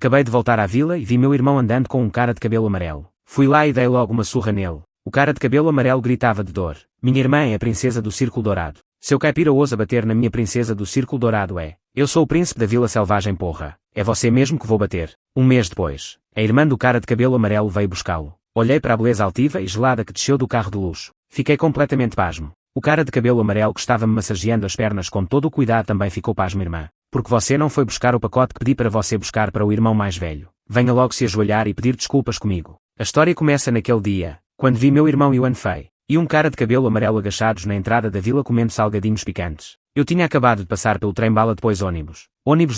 Acabei de voltar à vila e vi meu irmão andando com um cara de cabelo amarelo. Fui lá e dei logo uma surra nele. O cara de cabelo amarelo gritava de dor. Minha irmã é a princesa do Círculo Dourado. Seu caipira ousa bater na minha princesa do Círculo Dourado é. Eu sou o príncipe da Vila Selvagem porra. É você mesmo que vou bater. Um mês depois, a irmã do cara de cabelo amarelo veio buscá-lo. Olhei para a beleza altiva e gelada que desceu do carro de luxo. Fiquei completamente pasmo. O cara de cabelo amarelo que estava-me massageando as pernas com todo o cuidado também ficou pasmo, irmã. Porque você não foi buscar o pacote que pedi para você buscar para o irmão mais velho. Venha logo se ajoelhar e pedir desculpas comigo. A história começa naquele dia, quando vi meu irmão Yuan Fei e um cara de cabelo amarelo agachados na entrada da vila comendo salgadinhos picantes. Eu tinha acabado de passar pelo trem-bala depois ônibus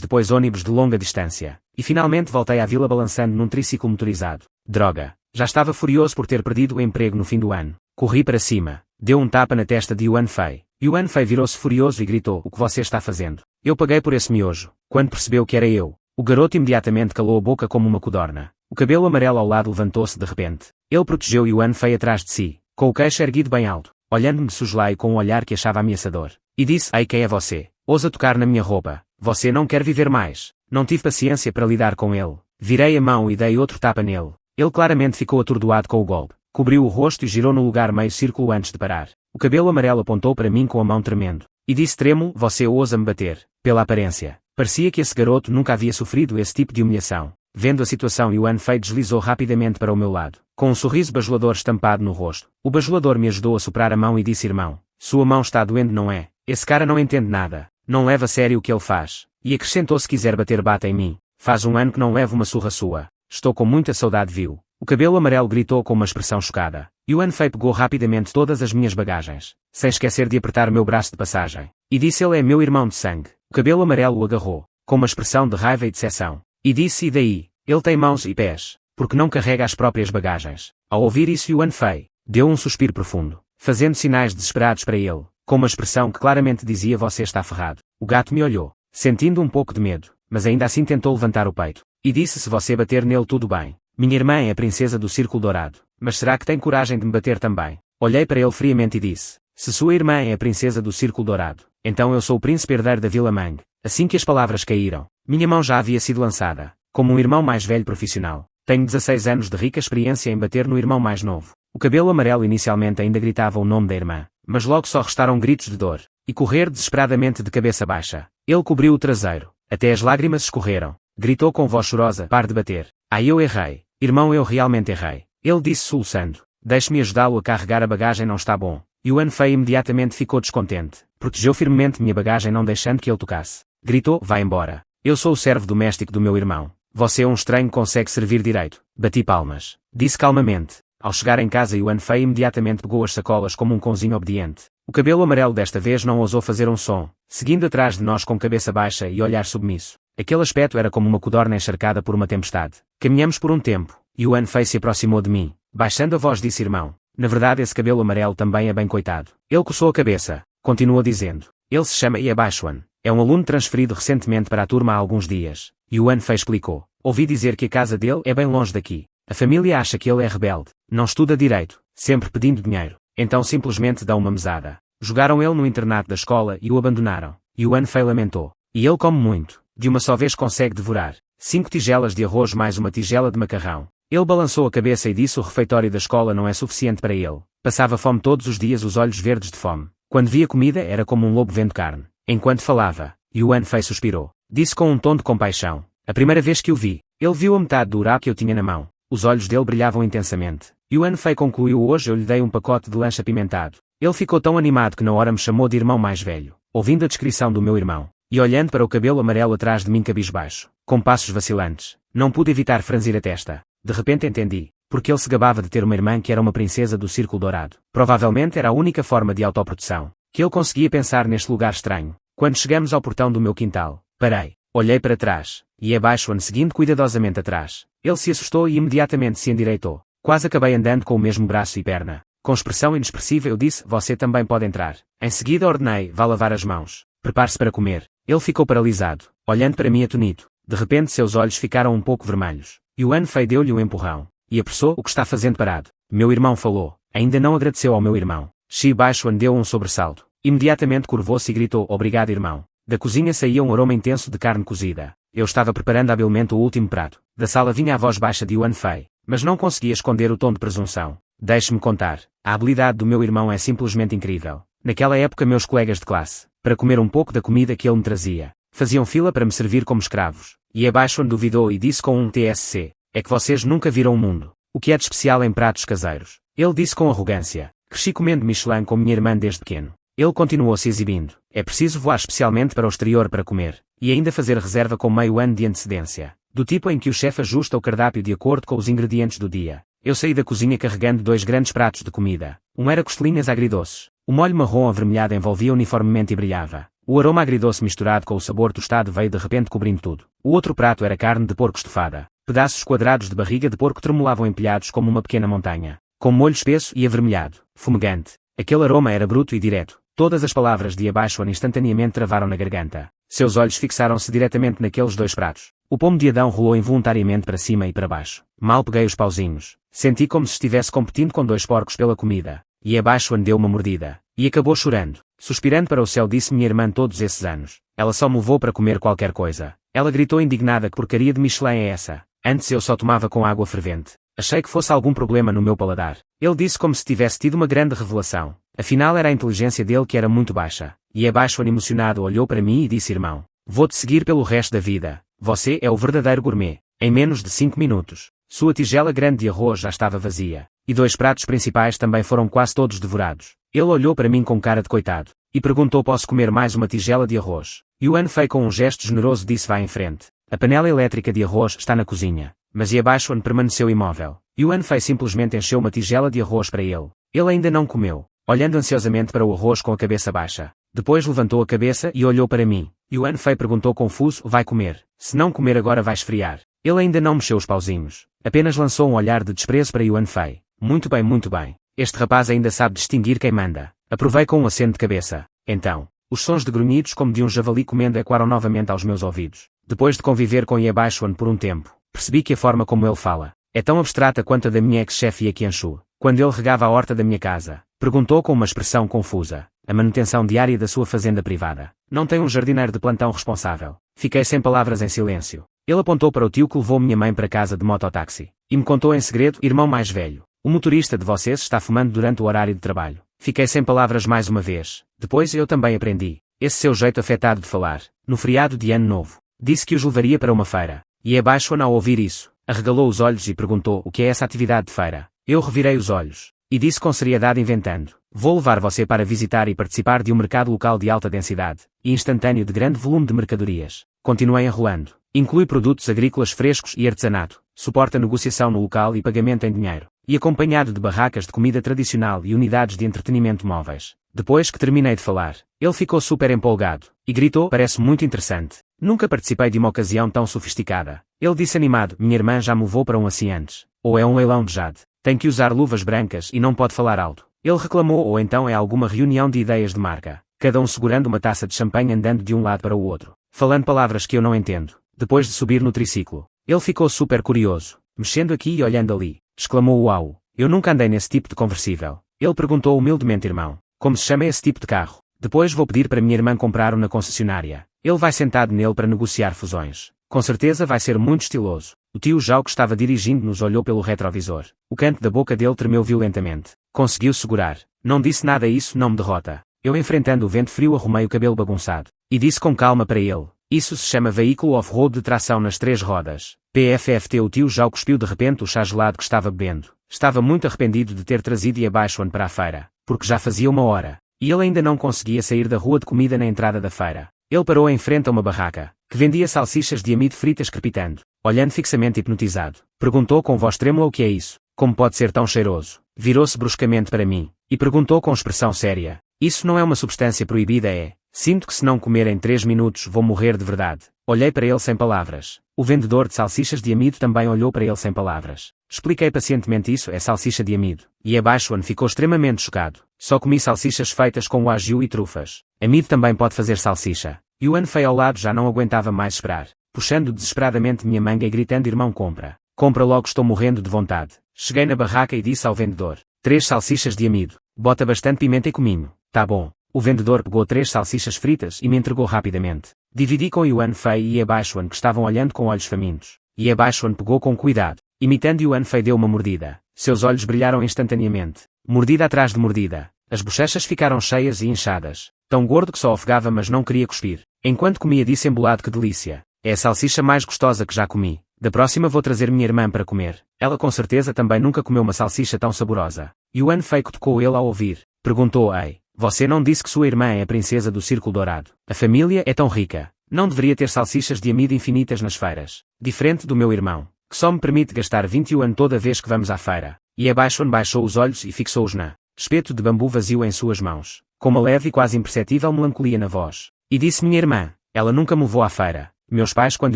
depois ônibus de longa distância, e finalmente voltei à vila balançando num triciclo motorizado. Droga! Já estava furioso por ter perdido o emprego no fim do ano. Corri para cima, deu um tapa na testa de Yuan Fei. Yuan Fei virou-se furioso e gritou: "O que você está fazendo?" Eu paguei por esse miojo. Quando percebeu que era eu, o garoto imediatamente calou a boca como uma codorna. O cabelo amarelo ao lado levantou-se de repente. Ele protegeu Yuan Fei atrás de si, com o queixo erguido bem alto, olhando-me de soslaio com um olhar que achava ameaçador. E disse: "Ei, quem é você? Ousa tocar na minha roupa. Você não quer viver mais." Não tive paciência para lidar com ele. Virei a mão e dei outro tapa nele. Ele claramente ficou atordoado com o golpe. Cobriu o rosto e girou no lugar meio círculo antes de parar. O cabelo amarelo apontou para mim com a mão tremendo. E disse trêmulo: "Você ousa me bater." Pela aparência, parecia que esse garoto nunca havia sofrido esse tipo de humilhação. Vendo a situação, Yuan Fei deslizou rapidamente para o meu lado, com um sorriso bajulador estampado no rosto. O bajulador me ajudou a soprar a mão e disse: "Irmão, sua mão está doendo, não é? Esse cara não entende nada. Não leva a sério o que ele faz." E acrescentou: "Se quiser bater, bata em mim. Faz um ano que não levo uma surra sua. Estou com muita saudade, viu?" O cabelo amarelo gritou com uma expressão chocada. Yuan Fei pegou rapidamente todas as minhas bagagens, sem esquecer de apertar meu braço de passagem. E disse: "Ele é meu irmão de sangue." O cabelo amarelo o agarrou, com uma expressão de raiva e decepção. E disse: "E daí? Ele tem mãos e pés. Porque não carrega as próprias bagagens?" Ao ouvir isso, Yuan Fei deu um suspiro profundo, fazendo sinais desesperados para ele, com uma expressão que claramente dizia: "Você está ferrado." O gato me olhou, sentindo um pouco de medo, mas ainda assim tentou levantar o peito. E disse: "Se você bater nele, tudo bem. Minha irmã é a princesa do Círculo Dourado. Mas será que tem coragem de me bater também?" Olhei para ele friamente e disse: "Se sua irmã é a princesa do Círculo Dourado, então eu sou o príncipe herdeiro da Vila Mang." Assim que as palavras caíram, minha mão já havia sido lançada, como um irmão mais velho profissional. Tenho 16 anos de rica experiência em bater no irmão mais novo. O cabelo amarelo inicialmente ainda gritava o nome da irmã, mas logo só restaram gritos de dor, e correr desesperadamente de cabeça baixa. Ele cobriu o traseiro, até as lágrimas escorreram. Gritou com voz chorosa: "Pare de bater. Ah, eu errei. Irmão, eu realmente errei." Ele disse soluçando: "Deixe-me ajudá-lo a carregar a bagagem, não está bom." Yuan Fei imediatamente ficou descontente. Protegeu firmemente minha bagagem não deixando que ele tocasse. Gritou: "Vá embora. Eu sou o servo doméstico do meu irmão. Você é um estranho que consegue servir direito." Bati palmas. Disse calmamente. Ao chegar em casa, Yuan Fei imediatamente pegou as sacolas como um cãozinho obediente. O cabelo amarelo desta vez não ousou fazer um som, seguindo atrás de nós com cabeça baixa e olhar submisso. Aquele aspecto era como uma codorna encharcada por uma tempestade. Caminhamos por um tempo. Yuan Fei se aproximou de mim. Baixando a voz disse: "Irmão, na verdade esse cabelo amarelo também é bem coitado." Ele coçou a cabeça. Continuou dizendo: "Ele se chama Ye Baixuan. É um aluno transferido recentemente para a turma há alguns dias." Yuan Fei explicou: "Ouvi dizer que a casa dele é bem longe daqui. A família acha que ele é rebelde. Não estuda direito, sempre pedindo dinheiro. Então simplesmente dão uma mesada. Jogaram ele no internato da escola e o abandonaram." Yuan Fei lamentou. "E ele come muito. De uma só vez consegue devorar 5 tigelas de arroz mais uma tigela de macarrão." Ele balançou a cabeça e disse: "O refeitório da escola não é suficiente para ele. Passava fome todos os dias, os olhos verdes de fome. Quando via comida era como um lobo vendo carne." Enquanto falava, Yuan Fei suspirou. Disse com um tom de compaixão: "A primeira vez que o vi, ele viu a metade do uraco que eu tinha na mão." Os olhos dele brilhavam intensamente. Yuan Fei concluiu: "Hoje eu lhe dei um pacote de lanche apimentado." Ele ficou tão animado que na hora me chamou de irmão mais velho, ouvindo a descrição do meu irmão, e olhando para o cabelo amarelo atrás de mim cabisbaixo, com passos vacilantes. Não pude evitar franzir a testa. De repente entendi, porque ele se gabava de ter uma irmã que era uma princesa do Círculo Dourado. Provavelmente era a única forma de autoproteção que ele conseguia pensar neste lugar estranho. Quando chegamos ao portão do meu quintal, parei, olhei para trás, e abaixo-o seguindo cuidadosamente atrás. Ele se assustou e imediatamente se endireitou. Quase acabei andando com o mesmo braço e perna. Com expressão inexpressiva eu disse: "Você também pode entrar." Em seguida ordenei: "Vá lavar as mãos. Prepare-se para comer." Ele ficou paralisado, olhando para mim atonito. De repente seus olhos ficaram um pouco vermelhos. Yuan Fei deu-lhe um empurrão, e apressou: "O que está fazendo parado?" Meu irmão falou. Ainda não agradeceu ao meu irmão. Shi Baixuan deu um sobressalto. Imediatamente curvou-se e gritou: "Obrigado, irmão." Da cozinha saía um aroma intenso de carne cozida. Eu estava preparando habilmente o último prato. Da sala vinha a voz baixa de Yuan Fei, mas não conseguia esconder o tom de presunção. Deixe-me contar, a habilidade do meu irmão é simplesmente incrível. Naquela época meus colegas de classe, para comer um pouco da comida que ele me trazia, faziam fila para me servir como escravos. E Baixuan duvidou e disse com um TSC, é que vocês nunca viram o mundo. O que é de especial em pratos caseiros? Ele disse com arrogância, cresci comendo Michelin com minha irmã desde pequeno. Ele continuou se exibindo, é preciso voar especialmente para o exterior para comer, e ainda fazer reserva com meio ano de antecedência, do tipo em que o chefe ajusta o cardápio de acordo com os ingredientes do dia. Eu saí da cozinha carregando 2 grandes pratos de comida. Um era costelinhas agridoces. O molho marrom avermelhado envolvia uniformemente e brilhava. O aroma agridoce misturado com o sabor tostado veio de repente cobrindo tudo. O outro prato era carne de porco estufada. Pedaços quadrados de barriga de porco tremulavam empilhados como uma pequena montanha, com molho espesso e avermelhado, fumegante. Aquele aroma era bruto e direto. Todas as palavras de Baixuan instantaneamente travaram na garganta. Seus olhos fixaram-se diretamente naqueles 2 pratos. O pomo de Adão rolou involuntariamente para cima e para baixo. Mal peguei os pauzinhos. Senti como se estivesse competindo com 2 porcos pela comida. E Baixuan deu uma mordida. E acabou chorando. Suspirando para o céu disse minha irmã todos esses anos. Ela só me levou para comer qualquer coisa. Ela gritou indignada que porcaria de Michelin é essa. Antes eu só tomava com água fervente. Achei que fosse algum problema no meu paladar. Ele disse como se tivesse tido uma grande revelação. Afinal era a inteligência dele que era muito baixa. E Baixuan emocionado olhou para mim e disse irmão, vou-te seguir pelo resto da vida. Você é o verdadeiro gourmet. Em menos de 5 minutos, sua tigela grande de arroz já estava vazia. E 2 pratos principais também foram quase todos devorados. Ele olhou para mim com cara de coitado. E perguntou posso comer mais uma tigela de arroz. Yuan Fei com um gesto generoso disse vá em frente. A panela elétrica de arroz está na cozinha. Mas Baixuan permaneceu imóvel. Yuan Fei simplesmente encheu uma tigela de arroz para ele. Ele ainda não comeu, olhando ansiosamente para o arroz com a cabeça baixa. Depois levantou a cabeça e olhou para mim. Yuan Fei perguntou confuso, vai comer? Se não comer agora vai esfriar. Ele ainda não mexeu os pauzinhos. Apenas lançou um olhar de desprezo para Yuan Fei. Muito bem, muito bem. Este rapaz ainda sabe distinguir quem manda. Aprovei com um aceno de cabeça. Então, os sons de grunhidos como de um javali comendo ecoaram novamente aos meus ouvidos. Depois de conviver com Baixuan por um tempo, percebi que a forma como ele fala é tão abstrata quanto a da minha ex-chefe Qianshu. Quando ele regava a horta da minha casa, perguntou com uma expressão confusa, a manutenção diária da sua fazenda privada. Não tem um jardineiro de plantão responsável. Fiquei sem palavras em silêncio. Ele apontou para o tio que levou minha mãe para casa de mototáxi. E me contou em segredo, irmão mais velho. O motorista de vocês está fumando durante o horário de trabalho. Fiquei sem palavras mais uma vez. Depois eu também aprendi. Esse seu jeito afetado de falar, no feriado de Ano Novo. Disse que os levaria para uma feira. E Baixuan ao ouvir isso, arregalou os olhos e perguntou o que é essa atividade de feira. Eu revirei os olhos. E disse com seriedade inventando, vou levar você para visitar e participar de um mercado local de alta densidade, e instantâneo de grande volume de mercadorias. Continuei enrolando. Inclui produtos agrícolas frescos e artesanato, suporta negociação no local e pagamento em dinheiro, e acompanhado de barracas de comida tradicional e unidades de entretenimento móveis. Depois que terminei de falar, ele ficou super empolgado, e gritou, parece muito interessante. Nunca participei de uma ocasião tão sofisticada. Ele disse animado, minha irmã já me levou para um assim antes. Ou é um leilão de jade. Tem que usar luvas brancas e não pode falar alto. Ele reclamou ou então é alguma reunião de ideias de marca. Cada um segurando uma taça de champanhe andando de um lado para o outro. Falando palavras que eu não entendo. Depois de subir no triciclo. Ele ficou super curioso. Mexendo aqui e olhando ali. Exclamou uau. Eu nunca andei nesse tipo de conversível. Ele perguntou humildemente irmão. Como se chama esse tipo de carro? Depois vou pedir para minha irmã comprar um na concessionária. Ele vai sentado nele para negociar fusões. Com certeza vai ser muito estiloso. O tio Zhao que estava dirigindo-nos olhou pelo retrovisor. O canto da boca dele tremeu violentamente. Conseguiu segurar. Não disse nada isso não me derrota. Eu enfrentando o vento frio arrumei o cabelo bagunçado. E disse com calma para ele. Isso se chama veículo off-road de tração nas 3 rodas. PFFT o tio Zhao cuspiu de repente o chá gelado que estava bebendo. Estava muito arrependido de ter trazido Baixuan para a feira. Porque já fazia 1 hora. E ele ainda não conseguia sair da rua de comida na entrada da feira. Ele parou em frente a uma barraca, que vendia salsichas de amido fritas crepitando, olhando fixamente hipnotizado. Perguntou com voz trêmula o que é isso, como pode ser tão cheiroso. Virou-se bruscamente para mim, e perguntou com expressão séria. Isso não é uma substância proibida é? Sinto que se não comer em 3 minutos vou morrer de verdade. Olhei para ele sem palavras. O vendedor de salsichas de amido também olhou para ele sem palavras. Expliquei pacientemente isso é salsicha de amido. E Baixuan ficou extremamente chocado. Só comi salsichas feitas com wagyu e trufas. Amido também pode fazer salsicha. Yuan Fei ao lado já não aguentava mais esperar. Puxando desesperadamente minha manga e gritando irmão compra. Compra logo estou morrendo de vontade. Cheguei na barraca e disse ao vendedor. 3 salsichas de amido. Bota bastante pimenta e cominho. Tá bom. O vendedor pegou 3 salsichas fritas e me entregou rapidamente. Dividi com Yuan Fei e Yebaixuan que estavam olhando com olhos famintos. Yebaixuan pegou com cuidado. Imitando Yuan Fei deu uma mordida. Seus olhos brilharam instantaneamente. Mordida atrás de mordida. As bochechas ficaram cheias e inchadas. Tão gordo que só ofegava mas não queria cuspir. Enquanto comia disse embolado: que delícia. É a salsicha mais gostosa que já comi. Da próxima vou trazer minha irmã para comer. Ela com certeza também nunca comeu uma salsicha tão saborosa. Yuan Fei tocou ele ao ouvir. Perguntou: ei, você não disse que sua irmã é a princesa do Círculo Dourado? A família é tão rica. Não deveria ter salsichas de amido infinitas nas feiras. Diferente do meu irmão, que só me permite gastar 20 yuan toda vez que vamos à feira. E Yebaixuan baixou os olhos e fixou-os na espeto de bambu vazio em suas mãos, com uma leve e quase imperceptível melancolia na voz. E disse: minha irmã, ela nunca me levou à feira. Meus pais, quando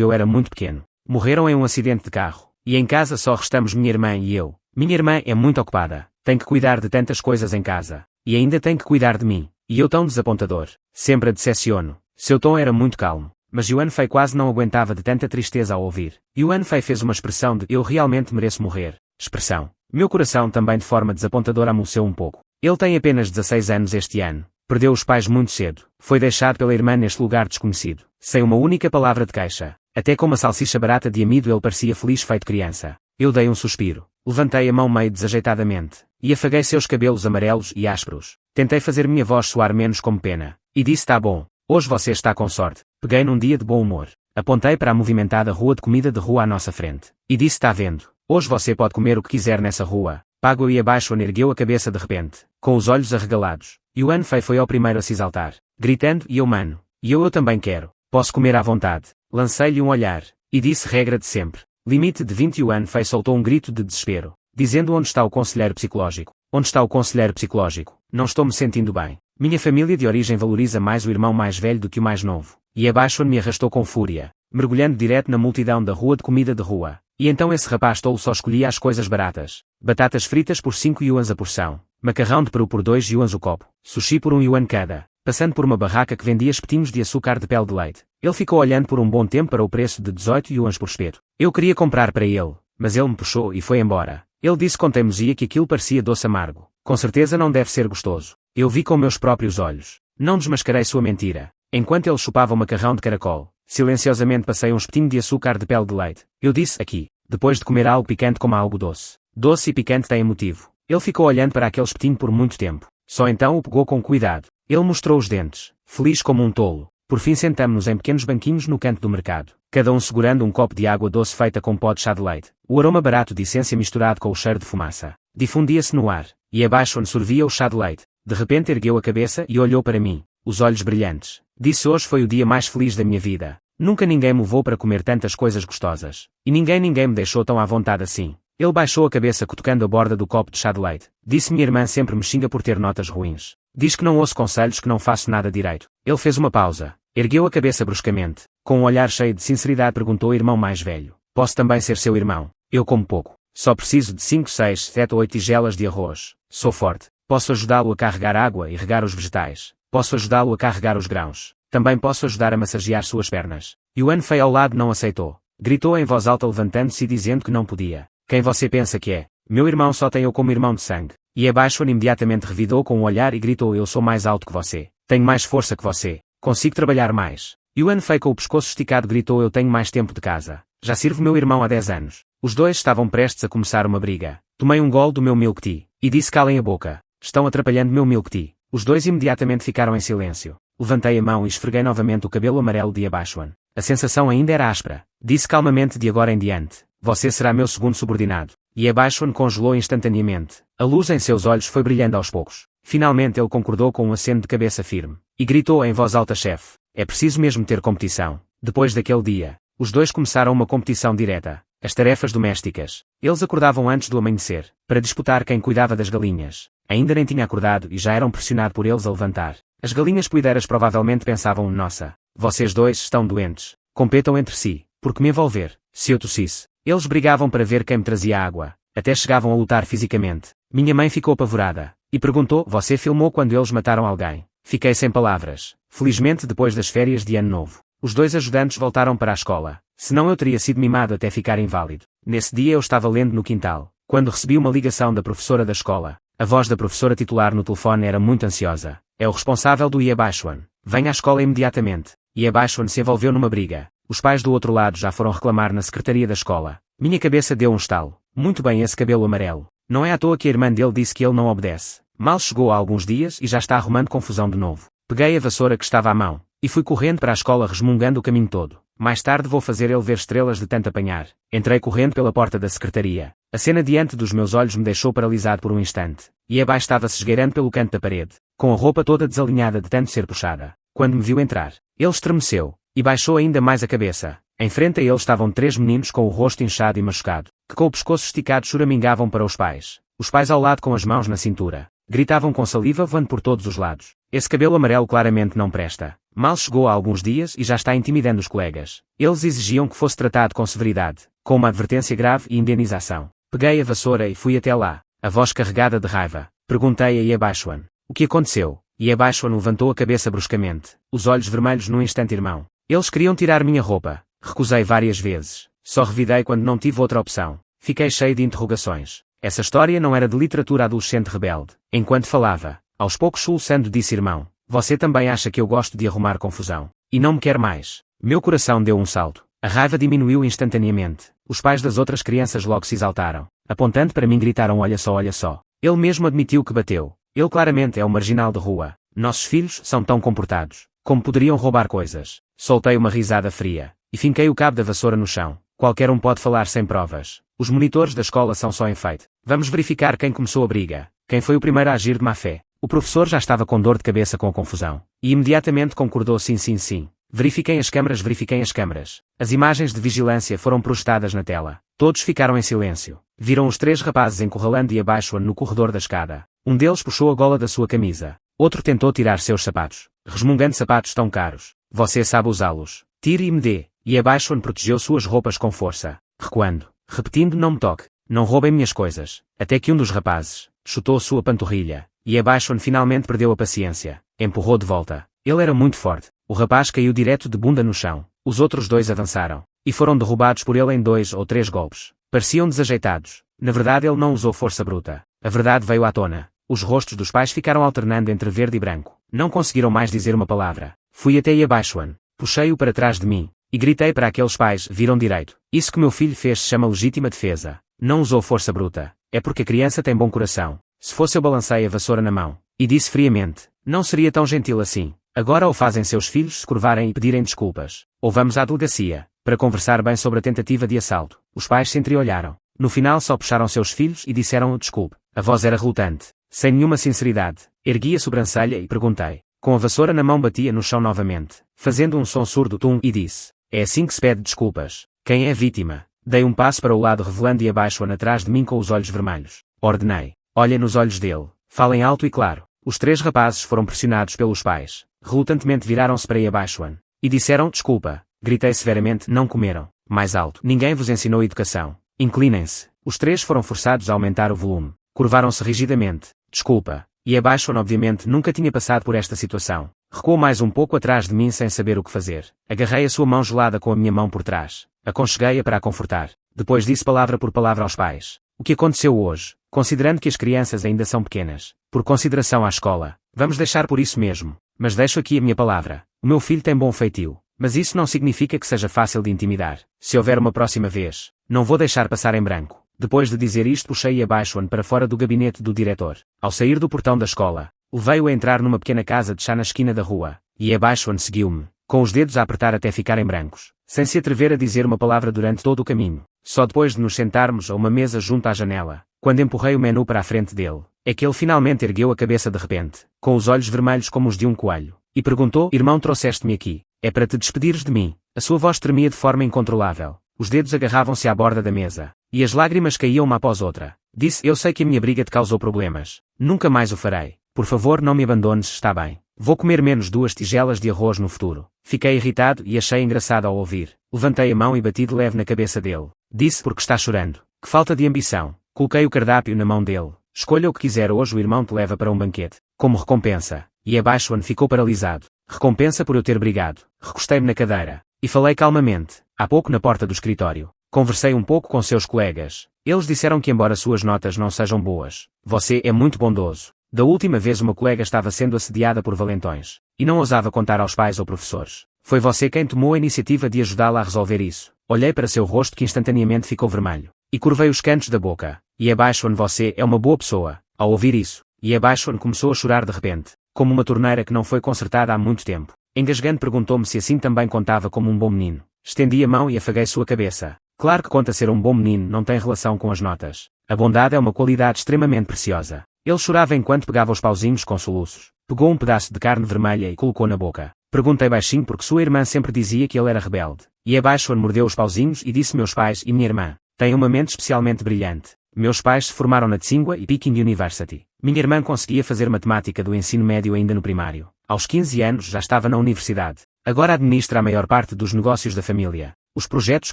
eu era muito pequeno, morreram em um acidente de carro. E em casa só restamos minha irmã e eu. Minha irmã é muito ocupada. Tem que cuidar de tantas coisas em casa. E ainda tem que cuidar de mim. E eu tão desapontador. Sempre a decepciono. Seu tom era muito calmo. Mas Yuan Fei quase não aguentava de tanta tristeza ao ouvir. Yuan Fei fez uma expressão de: eu realmente mereço morrer. Expressão. Meu coração também de forma desapontadora amoleceu um pouco. Ele tem apenas 16 anos este ano. Perdeu os pais muito cedo. Foi deixado pela irmã neste lugar desconhecido. Sem uma única palavra de queixa. Até com uma salsicha barata de amido ele parecia feliz feito criança. Eu dei um suspiro. Levantei a mão meio desajeitadamente. E afaguei seus cabelos amarelos e ásperos. Tentei fazer minha voz soar menos como pena. E disse: tá bom. Hoje você está com sorte. Peguei num dia de bom humor. Apontei para a movimentada rua de comida de rua à nossa frente. E disse: tá vendo? Hoje você pode comer o que quiser nessa rua. Pago. E Yebaixuan ergueu a cabeça de repente, com os olhos arregalados. Yuan Fei foi ao primeiro a se exaltar, gritando: e eu mano. E eu também quero. Posso comer à vontade. Lancei-lhe um olhar. E disse: regra de sempre. Limite de 20. Yuan Fei soltou um grito de desespero, dizendo: onde está o conselheiro psicológico? Onde está o conselheiro psicológico? Não estou me sentindo bem. Minha família de origem valoriza mais o irmão mais velho do que o mais novo. E Yebaixuan me arrastou com fúria, mergulhando direto na multidão da rua de comida de rua. E então esse rapaz tolo só escolhia as coisas baratas. Batatas fritas por 5 yuans a porção. Macarrão de peru por 2 yuans o copo. Sushi por 1 yuan cada. Passando por uma barraca que vendia espetinhos de açúcar de pele de leite. Ele ficou olhando por um bom tempo para o preço de 18 yuans por espeto. Eu queria comprar para ele, mas ele me puxou e foi embora. Ele disse com teimosia que aquilo parecia doce amargo. Com certeza não deve ser gostoso. Eu vi com meus próprios olhos. Não desmascarei sua mentira. Enquanto ele chupava o macarrão de caracol, silenciosamente passei um espetinho de açúcar de pele de leite. Eu disse: aqui, depois de comer algo picante como algo doce. Doce e picante têm motivo. Ele ficou olhando para aquele espetinho por muito tempo. Só então o pegou com cuidado. Ele mostrou os dentes, feliz como um tolo. Por fim sentamo-nos em pequenos banquinhos no canto do mercado, cada um segurando um copo de água doce feita com pó de chá de leite. O aroma barato de essência misturado com o cheiro de fumaça difundia-se no ar, e Yebaixuan sorvia o chá de leite. De repente ergueu a cabeça e olhou para mim, os olhos brilhantes. Disse: hoje foi o dia mais feliz da minha vida. Nunca ninguém me levou para comer tantas coisas gostosas. E ninguém me deixou tão à vontade assim. Ele baixou a cabeça cutucando a borda do copo de chá de leite. Disse: minha irmã sempre me xinga por ter notas ruins. Diz que não ouço conselhos, que não faço nada direito. Ele fez uma pausa. Ergueu a cabeça bruscamente. Com um olhar cheio de sinceridade perguntou: irmão mais velho, posso também ser seu irmão? Eu como pouco. Só preciso de 5, 6, 7 ou 8 tigelas de arroz. Sou forte. Posso ajudá-lo a carregar água e regar os vegetais. Posso ajudá-lo a carregar os grãos. Também posso ajudar a massagear suas pernas. Yuan Fei ao lado não aceitou. Gritou em voz alta levantando-se e dizendo que não podia. Quem você pensa que é? Meu irmão só tem eu como irmão de sangue. E Yebaixuan imediatamente revidou com um olhar e gritou: eu sou mais alto que você. Tenho mais força que você. Consigo trabalhar mais. Yuan Fei com o pescoço esticado gritou: eu tenho mais tempo de casa. Já sirvo meu irmão há 10 anos. Os dois estavam prestes a começar uma briga. Tomei um gole do meu milk tea. E disse: calem a boca. Estão atrapalhando meu milk tea. Os dois imediatamente ficaram em silêncio. Levantei a mão e esfreguei novamente o cabelo amarelo de Yebaixuan. A sensação ainda era áspera. Disse calmamente: de agora em diante, você será meu segundo subordinado. E Yebaixuan congelou instantaneamente. A luz em seus olhos foi brilhando aos poucos. Finalmente ele concordou com um aceno de cabeça firme. E gritou em voz alta: chefe, é preciso mesmo ter competição. Depois daquele dia, os dois começaram uma competição direta. As tarefas domésticas. Eles acordavam antes do amanhecer, para disputar quem cuidava das galinhas. Ainda nem tinha acordado e já eram pressionados por eles a levantar. As galinhas poedeiras provavelmente pensavam: nossa, vocês dois estão doentes. Competam entre si, porque me envolver, se eu tossisse. Eles brigavam para ver quem me trazia água. Até chegavam a lutar fisicamente. Minha mãe ficou apavorada. E perguntou: você filmou quando eles mataram alguém? Fiquei sem palavras. Felizmente depois das férias de ano novo, os dois ajudantes voltaram para a escola. Senão eu teria sido mimado até ficar inválido. Nesse dia eu estava lendo no quintal, quando recebi uma ligação da professora da escola. A voz da professora titular no telefone era muito ansiosa. É o responsável do Yebaixuan. Venha à escola imediatamente. e Abaixo-me se envolveu numa briga. Os pais do outro lado já foram reclamar na secretaria da escola. Minha cabeça deu um estalo. Muito bem, esse cabelo amarelo. Não é à toa que a irmã dele disse que ele não obedece. Mal chegou há alguns dias e já está arrumando confusão de novo. Peguei a vassoura que estava à mão e fui correndo para a escola resmungando o caminho todo. Mais tarde vou fazer ele ver estrelas de tanto apanhar. Entrei correndo pela porta da secretaria. A cena diante dos meus olhos me deixou paralisado por um instante. E Abaixo estava-se esgueirando pelo canto da parede, com a roupa toda desalinhada de tanto ser puxada. Quando me viu entrar, ele estremeceu e baixou ainda mais a cabeça. Em frente a ele estavam 3 meninos com o rosto inchado e machucado, que com o pescoço esticado choramingavam para os pais. Os pais ao lado com as mãos na cintura. Gritavam com saliva voando por todos os lados. Esse cabelo amarelo claramente não presta. Mal chegou há alguns dias e já está intimidando os colegas. Eles exigiam que fosse tratado com severidade, com uma advertência grave e indenização. Peguei a vassoura e fui até lá, a voz carregada de raiva. Perguntei a Abaixo-me o que aconteceu, e Abaixo-me levantou a cabeça bruscamente, os olhos vermelhos num instante. Irmão, eles queriam tirar minha roupa. Recusei várias vezes. Só revidei quando não tive outra opção. Fiquei cheio de interrogações. Essa história não era de literatura adolescente rebelde. Enquanto falava, aos poucos soluçando disse: irmão, você também acha que eu gosto de arrumar confusão? E não me quer mais? Meu coração deu um salto. A raiva diminuiu instantaneamente. Os pais das outras crianças logo se exaltaram. Apontando para mim gritaram: olha só, olha só. Ele mesmo admitiu que bateu. Ele claramente é um marginal de rua. Nossos filhos são tão comportados. Como poderiam roubar coisas? Soltei uma risada fria e finquei o cabo da vassoura no chão. Qualquer um pode falar sem provas. Os monitores da escola são só enfeite. Vamos verificar quem começou a briga. Quem foi o primeiro a agir de má fé? O professor já estava com dor de cabeça com a confusão. E imediatamente concordou: sim, sim, sim. Verifiquem as câmaras, verifiquem as câmaras. As imagens de vigilância foram projetadas na tela. Todos ficaram em silêncio. Viram os 3 rapazes encurralando e Abaixo-me no corredor da escada. Um deles puxou a gola da sua camisa. Outro tentou tirar seus sapatos. Resmungando: sapatos tão caros. Você sabe usá-los. Tire e me dê. E Abaixo-me protegeu suas roupas com força, recuando, repetindo: não me toque, não roubem minhas coisas. Até que um dos rapazes chutou sua panturrilha, e Abaixo-me finalmente perdeu a paciência. Empurrou de volta. Ele era muito forte. O rapaz caiu direto de bunda no chão. Os outros 2 avançaram, e foram derrubados por ele em 2 ou 3 golpes. Pareciam desajeitados. Na verdade ele não usou força bruta. A verdade veio à tona. Os rostos dos pais ficaram alternando entre verde e branco. Não conseguiram mais dizer uma palavra. Fui até Abaixo-me, puxei-o para trás de mim, e gritei para aqueles pais: viram direito. Isso que meu filho fez se chama legítima defesa. Não usou força bruta. É porque a criança tem bom coração. Se fosse, eu balancei a vassoura na mão, e disse friamente: não seria tão gentil assim. Agora ou fazem seus filhos se curvarem e pedirem desculpas, ou vamos à delegacia, para conversar bem sobre a tentativa de assalto. Os pais se entreolharam. No final só puxaram seus filhos e disseram desculpe. A voz era relutante, sem nenhuma sinceridade. Ergui a sobrancelha e perguntei. Com a vassoura na mão batia no chão novamente, fazendo um som surdo tum, e disse: é assim que se pede desculpas. Quem é a vítima? Dei um passo para o lado revelando e Abaixo-me atrás de mim com os olhos vermelhos. Ordenei. Olha nos olhos dele. Falem alto e claro. Os 3 rapazes foram pressionados pelos pais. Relutantemente viraram-se para Abaixo-me e disseram: desculpa. Gritei severamente: não comeram. Mais alto. Ninguém vos ensinou educação. Inclinem-se. Os 3 foram forçados a aumentar o volume. Curvaram-se rigidamente. Desculpa. E Abaixo-me obviamente nunca tinha passado por esta situação. Recuou mais um pouco atrás de mim sem saber o que fazer. Agarrei a sua mão gelada com a minha mão por trás. Aconcheguei-a para a confortar. Depois disse palavra por palavra aos pais o que aconteceu hoje, considerando que as crianças ainda são pequenas. Por consideração à escola, vamos deixar por isso mesmo. Mas deixo aqui a minha palavra. O meu filho tem bom feitio. Mas isso não significa que seja fácil de intimidar. Se houver uma próxima vez, não vou deixar passar em branco. Depois de dizer isto, puxei Abaixo-me para fora do gabinete do diretor. Ao sair do portão da escola, levei-o a entrar numa pequena casa de chá na esquina da rua, e Abaixo-me seguiu-me, com os dedos a apertar até ficarem brancos, sem se atrever a dizer uma palavra durante todo o caminho. Só depois de nos sentarmos a uma mesa junto à janela, quando empurrei o menu para a frente dele, é que ele finalmente ergueu a cabeça de repente, com os olhos vermelhos como os de um coelho, e perguntou: irmão, trouxeste-me aqui? É para te despedires de mim? A sua voz tremia de forma incontrolável. Os dedos agarravam-se à borda da mesa, e as lágrimas caíam uma após outra. Disse: eu sei que a minha briga te causou problemas. Nunca mais o farei. Por favor, não me abandones, está bem? Vou comer menos 2 tigelas de arroz no futuro. Fiquei irritado e achei engraçado ao ouvir. Levantei a mão e bati de leve na cabeça dele. Disse: porque está chorando? Que falta de ambição. Coloquei o cardápio na mão dele. Escolha o que quiser, hoje o irmão te leva para um banquete. Como recompensa. E Abaixo-me ficou paralisado. Recompensa por eu ter brigado. Recostei-me na cadeira. E falei calmamente. Há pouco na porta do escritório. Conversei um pouco com seus colegas. Eles disseram que embora suas notas não sejam boas, você é muito bondoso. Da última vez uma colega estava sendo assediada por valentões, e não ousava contar aos pais ou professores. Foi você quem tomou a iniciativa de ajudá-la a resolver isso. Olhei para seu rosto que instantaneamente ficou vermelho. E curvei os cantos da boca. E abaixo-on você é uma boa pessoa. Ao ouvir isso, e abaixo-on começou a chorar de repente, como uma torneira que não foi consertada há muito tempo. Engasgando perguntou-me se assim também contava como um bom menino. Estendi a mão e afaguei sua cabeça. Claro que conta ser um bom menino não tem relação com as notas. A bondade é uma qualidade extremamente preciosa. Ele chorava enquanto pegava os pauzinhos com soluços. Pegou um pedaço de carne vermelha e colocou na boca. Perguntei baixinho porque sua irmã sempre dizia que ele era rebelde. E abaixo-on mordeu os pauzinhos e disse: meus pais e minha irmã têm uma mente especialmente brilhante. Meus pais se formaram na Tsinghua e Peking University. Minha irmã conseguia fazer matemática do ensino médio ainda no primário. Aos 15 anos já estava na universidade. Agora administra a maior parte dos negócios da família. Os projetos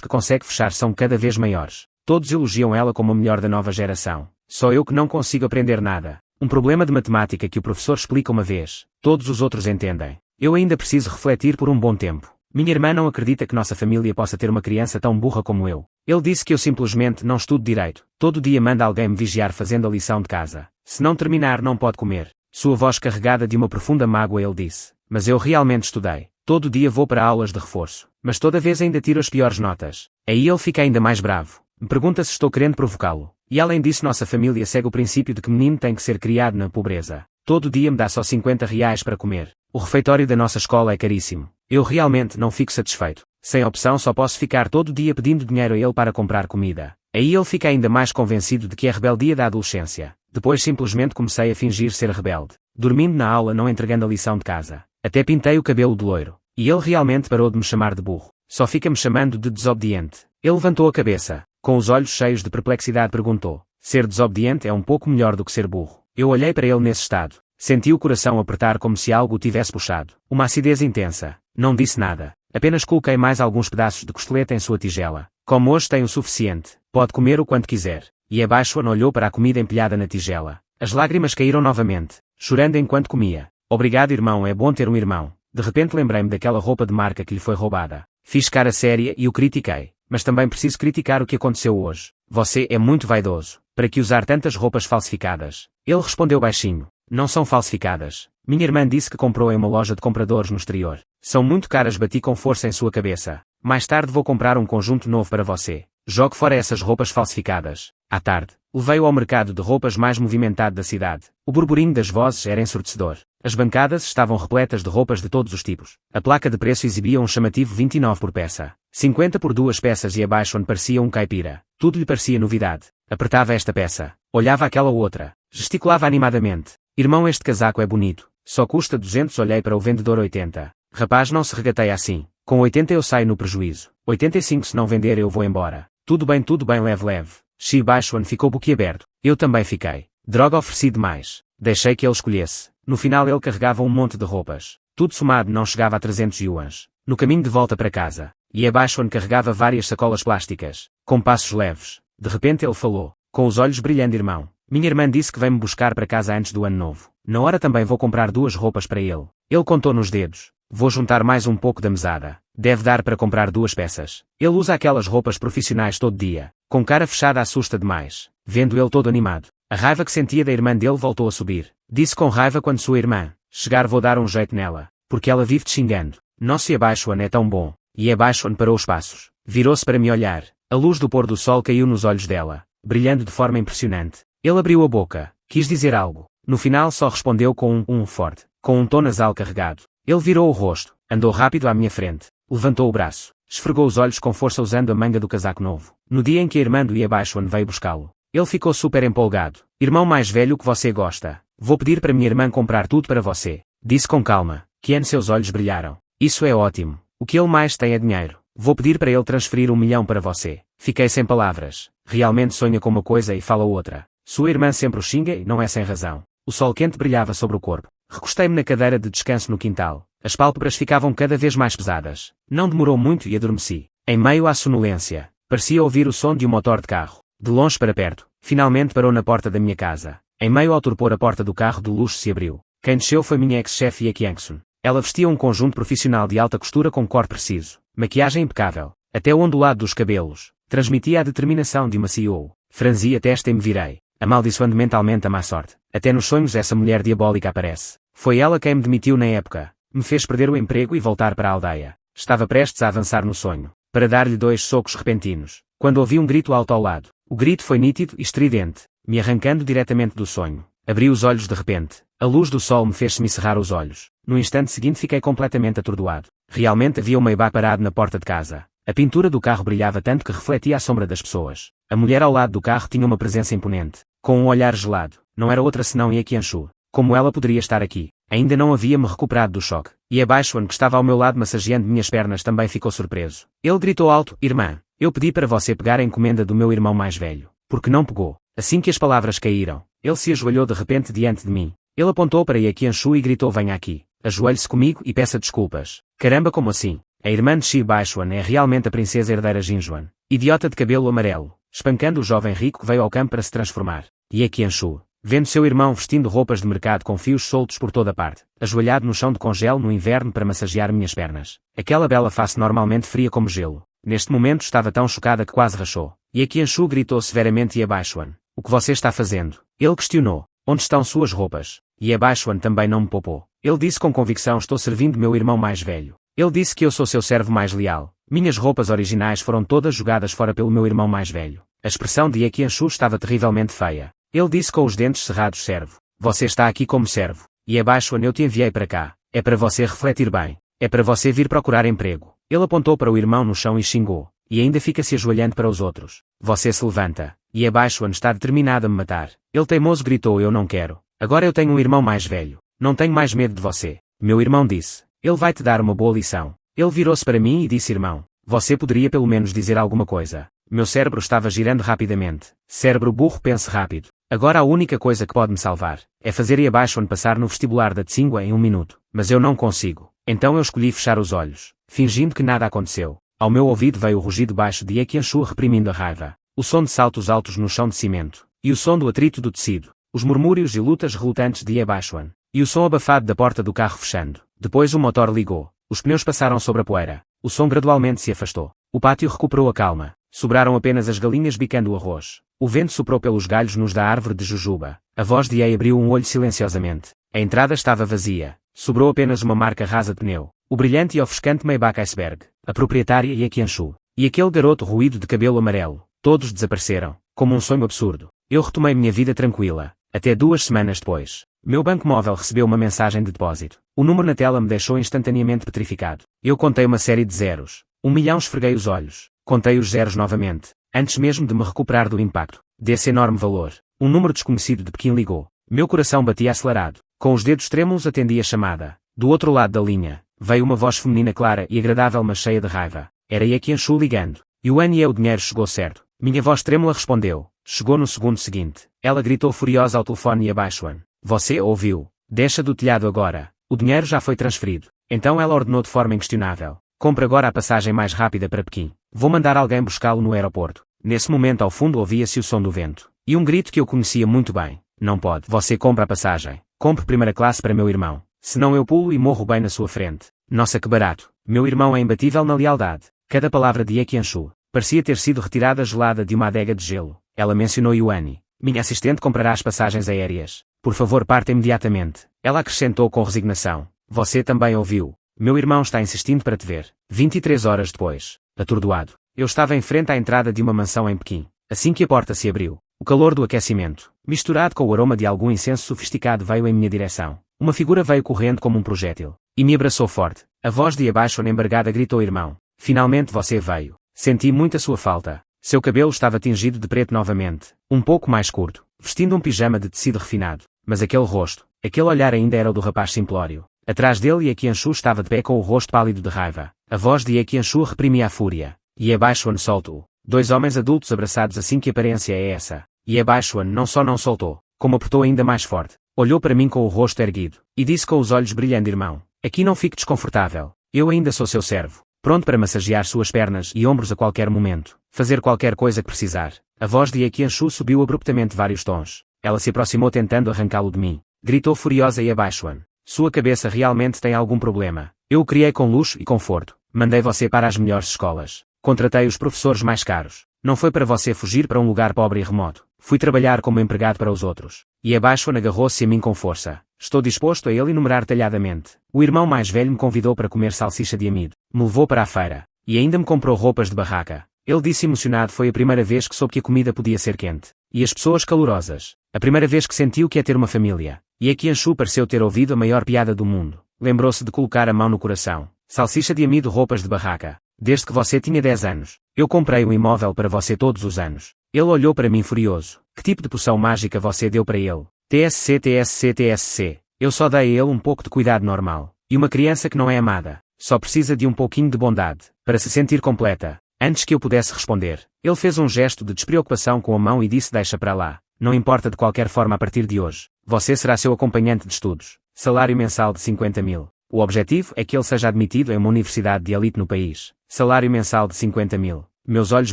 que consegue fechar são cada vez maiores. Todos elogiam ela como a melhor da nova geração. Só eu que não consigo aprender nada. Um problema de matemática que o professor explica uma vez, todos os outros entendem. Eu ainda preciso refletir por um bom tempo. Minha irmã não acredita que nossa família possa ter uma criança tão burra como eu. Ele disse que eu simplesmente não estudo direito. Todo dia manda alguém me vigiar fazendo a lição de casa. Se não terminar não pode comer. Sua voz carregada de uma profunda mágoa ele disse. Mas eu realmente estudei. Todo dia vou para aulas de reforço. Mas toda vez ainda tiro as piores notas. Aí ele fica ainda mais bravo. Me pergunta se estou querendo provocá-lo. E além disso nossa família segue o princípio de que menino tem que ser criado na pobreza. Todo dia me dá só 50 reais para comer. O refeitório da nossa escola é caríssimo. Eu realmente não fico satisfeito. Sem opção só posso ficar todo dia pedindo dinheiro a ele para comprar comida. Aí ele fica ainda mais convencido de que é rebeldia da adolescência. Depois simplesmente comecei a fingir ser rebelde. Dormindo na aula não entregando a lição de casa. Até pintei o cabelo de loiro. E ele realmente parou de me chamar de burro. Só fica me chamando de desobediente. Ele levantou a cabeça. Com os olhos cheios de perplexidade perguntou. Ser desobediente é um pouco melhor do que ser burro. Eu olhei para ele nesse estado. Senti o coração apertar como se algo o tivesse puxado. Uma acidez intensa. Não disse nada. Apenas coloquei mais alguns pedaços de costeleta em sua tigela. Como hoje tem o suficiente, pode comer o quanto quiser. E abaixo-on olhou para a comida empilhada na tigela. As lágrimas caíram novamente, chorando enquanto comia. Obrigado irmão, é bom ter um irmão. De repente lembrei-me daquela roupa de marca que lhe foi roubada. Fiz cara séria e o critiquei. Mas também preciso criticar o que aconteceu hoje. Você é muito vaidoso. Para que usar tantas roupas falsificadas? Ele respondeu baixinho. Não são falsificadas. Minha irmã disse que comprou em uma loja de compradores no exterior. São muito caras, bati com força em sua cabeça. Mais tarde vou comprar um conjunto novo para você. Jogue fora essas roupas falsificadas. À tarde, levei-o ao mercado de roupas mais movimentado da cidade. O burburinho das vozes era ensurdecedor. As bancadas estavam repletas de roupas de todos os tipos. A placa de preço exibia um chamativo 29 por peça. 50 por duas peças e abaixo onde parecia um caipira. Tudo lhe parecia novidade. Apertava esta peça. Olhava aquela outra. Gesticulava animadamente. Irmão, este casaco é bonito. Só custa 200. Olhei para o vendedor. 80. Rapaz, não se regateia assim. Com 80 eu saio no prejuízo. 85 se não vender eu vou embora. Tudo bem, leve. Xi baixo-on ficou boquiaberto. Eu também fiquei. Droga, ofereci demais. Deixei que ele escolhesse. No final ele carregava um monte de roupas. Tudo somado não chegava a 300 yuans. No caminho de volta para casa. E abaixo-on carregava várias sacolas plásticas. Com passos leves. De repente ele falou. Com os olhos brilhando, irmão. Minha irmã disse que vem-me buscar para casa antes do ano novo. Na hora também vou comprar 2 roupas para ele. Ele contou nos dedos. Vou juntar mais um pouco da mesada. Deve dar para comprar 2 peças. Ele usa aquelas roupas profissionais todo dia. Com cara fechada assusta demais. Vendo ele todo animado. A raiva que sentia da irmã dele voltou a subir. Disse com raiva quando sua irmã chegar vou dar um jeito nela. Porque ela vive te xingando. Nossa, e abaixo-on é tão bom. E abaixo-on parou os passos. Virou-se para me olhar. A luz do pôr do sol caiu nos olhos dela. Brilhando de forma impressionante. Ele abriu a boca. Quis dizer algo. No final só respondeu com um forte. Com um tom nasal carregado. Ele virou o rosto. Andou rápido à minha frente. Levantou o braço. Esfregou os olhos com força usando a manga do casaco novo. No dia em que a irmã do abaixo-on veio buscá-lo. Ele ficou super empolgado. Irmão mais velho que você gosta. Vou pedir para minha irmã comprar tudo para você. Disse com calma. Que seus olhos brilharam. Isso é ótimo. O que ele mais tem é dinheiro. Vou pedir para ele transferir 1 milhão para você. Fiquei sem palavras. Realmente sonha com uma coisa e fala outra. Sua irmã sempre o xinga e não é sem razão. O sol quente brilhava sobre o corpo. Recostei-me na cadeira de descanso no quintal. As pálpebras ficavam cada vez mais pesadas. Não demorou muito e adormeci. Em meio à sonolência, parecia ouvir o som de um motor de carro. De longe para perto, finalmente parou na porta da minha casa. Em meio ao torpor, a porta do carro de luxo se abriu. Quem desceu foi minha ex-chefe Ye Kyung-sun. Ela vestia um conjunto profissional de alta costura com corte preciso, maquiagem impecável, até o ondulado dos cabelos. Transmitia a determinação de uma CEO. Franzi a testa e me virei, amaldiçoando mentalmente a má sorte. Até nos sonhos essa mulher diabólica aparece. Foi ela quem me demitiu na época. Me fez perder o emprego e voltar para a aldeia. Estava prestes a avançar no sonho, para dar-lhe 2 socos repentinos, quando ouvi um grito alto ao lado. O grito foi nítido e estridente, me arrancando diretamente do sonho. Abri os olhos de repente. A luz do sol me fez-me cerrar os olhos. No instante seguinte fiquei completamente atordoado. Realmente havia um Maybach parado na porta de casa. A pintura do carro brilhava tanto que refletia a sombra das pessoas. A mulher ao lado do carro tinha uma presença imponente, com um olhar gelado. Não era outra senão Ye Qianshu. Como ela poderia estar aqui? Ainda não havia-me recuperado do choque. E Baixuan, que estava ao meu lado massageando minhas pernas, também ficou surpreso. Ele gritou alto: irmã, eu pedi para você pegar a encomenda do meu irmão mais velho. Por que não pegou? Assim que as palavras caíram, ele se ajoelhou de repente diante de mim. Ele apontou para Ye Qianshu e gritou: venha aqui. Ajoelhe-se comigo e peça desculpas. Caramba, como assim? A irmã de Shi Baixuan é realmente a princesa herdeira Jinjuan. Idiota de cabelo amarelo, espancando o jovem rico que veio ao campo para se transformar. Ye Qianshu, vendo seu irmão vestindo roupas de mercado com fios soltos por toda parte, ajoelhado no chão de congelo no inverno para massagear minhas pernas. Aquela bela face normalmente fria como gelo. Neste momento estava tão chocada que quase rachou. Ye Qianshu gritou severamente: Ye Baixuan, o que você está fazendo? Ele questionou. Onde estão suas roupas? Ye Baixuan também não me poupou. Ele disse com convicção: estou servindo meu irmão mais velho. Ele disse que eu sou seu servo mais leal. Minhas roupas originais foram todas jogadas fora pelo meu irmão mais velho. A expressão de Ye Qianshu estava terrivelmente feia. Ele disse com os dentes cerrados: servo. Você está aqui como servo. Ye Baixuan, eu te enviei para cá. É para você refletir bem. É para você vir procurar emprego. Ele apontou para o irmão no chão e xingou. E ainda fica se ajoelhando para os outros. Você se levanta. Ye Baixuan está determinado a me matar. Ele teimoso gritou: eu não quero. Agora eu tenho um irmão mais velho. Não tenho mais medo de você. Meu irmão disse. Ele vai te dar uma boa lição. Ele virou-se para mim e disse: irmão, você poderia pelo menos dizer alguma coisa. Meu cérebro estava girando rapidamente. Cérebro burro, pense rápido. Agora a única coisa que pode me salvar é fazer Ye Baixuan passar no vestibular da Tsinghua em 1 minuto. Mas eu não consigo. Então eu escolhi fechar os olhos, fingindo que nada aconteceu. Ao meu ouvido veio o rugido baixo de Ye Qianshu reprimindo a raiva, o som de saltos altos no chão de cimento, e o som do atrito do tecido, os murmúrios e lutas relutantes de Ye Baixuan, e o som abafado da porta do carro fechando. Depois o motor ligou, os pneus passaram sobre a poeira, o som gradualmente se afastou. O pátio recuperou a calma, sobraram apenas as galinhas bicando o arroz. O vento soprou pelos galhos nus da árvore de jujuba. A voz de Ye abriu um olho silenciosamente. A entrada estava vazia, sobrou apenas uma marca rasa de pneu. O brilhante e ofuscante Maybach Iceberg, a proprietária Ye Qianshu, e aquele garoto ruído de cabelo amarelo, todos desapareceram, como um sonho absurdo. Eu retomei minha vida tranquila, até 2 semanas depois. Meu banco móvel recebeu uma mensagem de depósito. O número na tela me deixou instantaneamente petrificado. Eu contei uma série de zeros. 1 milhão, esfreguei os olhos. Contei os zeros novamente, antes mesmo de me recuperar do impacto desse enorme valor. Um número desconhecido de Pequim ligou. Meu coração batia acelerado. Com os dedos trêmulos atendi a chamada. Do outro lado da linha, veio uma voz feminina clara e agradável, mas cheia de raiva. Era Ye Qianshu ligando. Yuan e o dinheiro chegou certo. Minha voz trêmula respondeu. Chegou no segundo seguinte. Ela gritou furiosa ao telefone Ye Baixuan. Você ouviu? Deixa do telhado agora. O dinheiro já foi transferido. Então ela ordenou de forma inquestionável. Compre agora a passagem mais rápida para Pequim. Vou mandar alguém buscá-lo no aeroporto. Nesse momento ao fundo ouvia-se o som do vento. E um grito que eu conhecia muito bem. Não pode. Você compra a passagem. Compre primeira classe para meu irmão. Senão eu pulo e morro bem na sua frente. Nossa, que barato. Meu irmão é imbatível na lealdade. Cada palavra de Ye Qianshu parecia ter sido retirada gelada de uma adega de gelo. Ela mencionou Yuani. Minha assistente comprará as passagens aéreas. Por favor, parta imediatamente. Ela acrescentou com resignação. Você também ouviu. Meu irmão está insistindo para te ver. 23 horas depois. Atordoado. Eu estava em frente à entrada de uma mansão em Pequim. Assim que a porta se abriu, o calor do aquecimento, misturado com o aroma de algum incenso sofisticado, veio em minha direção. Uma figura veio correndo como um projétil. E me abraçou forte. A voz de Ye Baixuan embargada gritou: irmão. Finalmente você veio. Senti muito a sua falta. Seu cabelo estava tingido de preto novamente, um pouco mais curto, vestindo um pijama de tecido refinado. Mas aquele rosto, aquele olhar ainda era o do rapaz simplório. Atrás dele Ye Qianshu estava de pé com o rosto pálido de raiva. A voz de Ye Qianshu reprimia a fúria. Ye Baixuan soltou. 2 homens adultos abraçados, assim que aparência é essa. Ye Baixuan não só não soltou, como apertou ainda mais forte. Olhou para mim com o rosto erguido, e disse com os olhos brilhando: irmão, aqui não fique desconfortável. Eu ainda sou seu servo, pronto para massagear suas pernas e ombros a qualquer momento, fazer qualquer coisa que precisar. A voz de Ye Qianshu subiu abruptamente vários tons. Ela se aproximou tentando arrancá-lo de mim. Gritou furiosa Ye Baixuan. Sua cabeça realmente tem algum problema. Eu o criei com luxo e conforto. Mandei você para as melhores escolas. Contratei os professores mais caros. Não foi para você fugir para um lugar pobre e remoto. Fui trabalhar como empregado para os outros. E Abaixo agarrou-se a mim com força. Estou disposto a ele enumerar detalhadamente. O irmão mais velho me convidou para comer salsicha de amido. Me levou para a feira. E ainda me comprou roupas de barraca. Ele disse emocionado: foi a primeira vez que soube que a comida podia ser quente. E as pessoas calorosas. A primeira vez que sentiu que é ter uma família. E Qianshu pareceu ter ouvido a maior piada do mundo. Lembrou-se de colocar a mão no coração. Salsicha de amido, roupas de barraca. Desde que você tinha 10 anos. Eu comprei um imóvel para você todos os anos. Ele olhou para mim furioso. Que tipo de poção mágica você deu para ele? TSC, TSC, TSC. Eu só dei a ele um pouco de cuidado normal. E uma criança que não é amada, só precisa de um pouquinho de bondade, para se sentir completa. Antes que eu pudesse responder, ele fez um gesto de despreocupação com a mão e disse: deixa para lá. Não importa, de qualquer forma, a partir de hoje. Você será seu acompanhante de estudos. Salário mensal de 50 mil. O objetivo é que ele seja admitido em uma universidade de elite no país. Salário mensal de 50 mil. Meus olhos